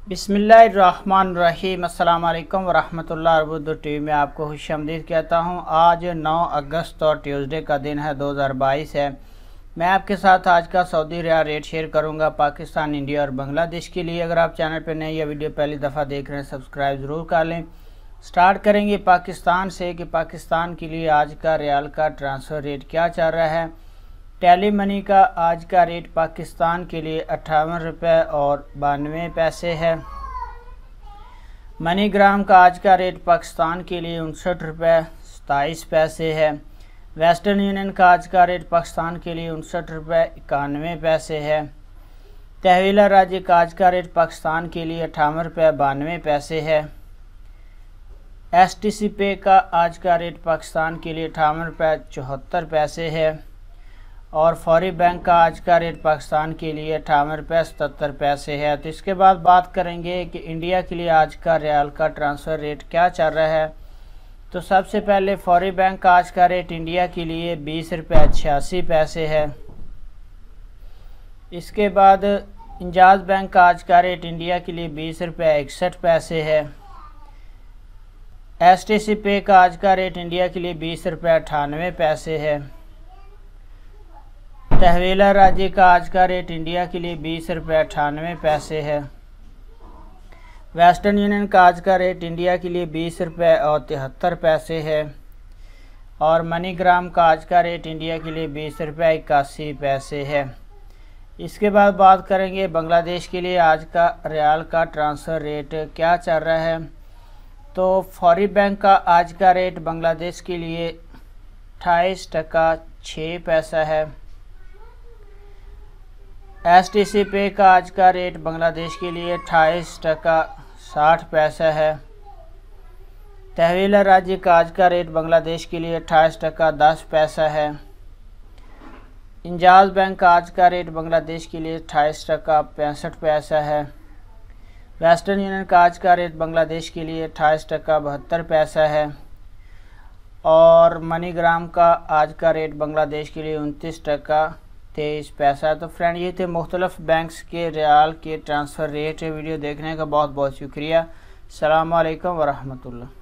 बिस्मिल्लाहिर्रहमानिर्रहीम। अस्सलाम वालेकुम वरहमतुल्लाहि वबरकातुहू। टीवी में आपको खुशामदीद कहता हूँ। आज 9 अगस्त और ट्यूसडे का दिन है, 2022 है। मैं आपके साथ आज का सऊदी रियाल रेट शेयर करूँगा पाकिस्तान, इंडिया और बांग्लादेश के लिए। अगर आप चैनल पर नए या वीडियो पहली दफ़ा देख रहे हैं, सब्सक्राइब ज़रूर कर लें। स्टार्ट करेंगे पाकिस्तान से कि पाकिस्तान के लिए आज का रियाल का ट्रांसफ़र रेट क्या चल रहा है। टेली मनी का आज का रेट पाकिस्तान के लिए 58 रुपये और 92 पैसे है। मनीग्राम का आज का रेट पाकिस्तान के लिए 59 रुपये 27 पैसे है। वेस्टर्न यूनियन का आज का रेट पाकिस्तान के लिए 59 रुपये 91 पैसे है। तहवीला राज्य का आज का रेट पाकिस्तान के लिए 58 रुपये 92 पैसे है। STC पे का आज का रेट पाकिस्तान के लिए 58 रुपये 74 पैसे है। और फौरी बैंक का आज का रेट पाकिस्तान के लिए 58 रुपये 77 पैसे है। तो इसके बाद बात करेंगे कि इंडिया के लिए आज का रियाल का ट्रांसफ़र रेट क्या चल रहा है। तो सबसे पहले फौरी बैंक का आज का रेट इंडिया के लिए 20 रुपये 86 पैसे है। इसके बाद इंजाज़ बैंक का आज का रेट इंडिया के लिए 20 रुपये 61 पैसे है। STC पे का आज का रेट इंडिया के लिए 20 रुपये 98 पैसे है। तहवीला राज्य का आज का रेट इंडिया के लिए 20 रुपये 98 पैसे है। वेस्टर्न यूनियन का आज का रेट इंडिया के लिए 20 रुपये और 73 पैसे है। और मनीग्राम का आज का रेट इंडिया के लिए 20 रुपये 81 पैसे है। इसके बाद बात करेंगे बांग्लादेश के लिए आज का रियाल का ट्रांसफ़र रेट क्या चल रहा है। तो फौरी बैंक का आज का रेट बांग्लादेश के लिए 28 टका 6 पैसा है। STC पे का आज का रेट बांग्लादेश के लिए 28 टका 60 पैसा है। तहवीला राज्य का आज का रेट बांग्लादेश के लिए 28 टका 10 पैसा है। इंजाज़ बैंक का आज का रेट बांग्लादेश के लिए 28 टका 65 पैसा है। वेस्टर्न यूनियन का आज का रेट बांग्लादेश के लिए 28 टका 72 पैसा है। और मनीग्राम का आज का रेट बांग्लादेश के लिए 29 टका 23 पैसा। तो फ्रेंड, ये थे मुख्तलिफ बैंक्स के रियाल के ट्रांसफ़र रेट। वीडियो देखने का बहुत बहुत शुक्रिया। अस्सलाम वालेकुम वरहमतुल्लाह।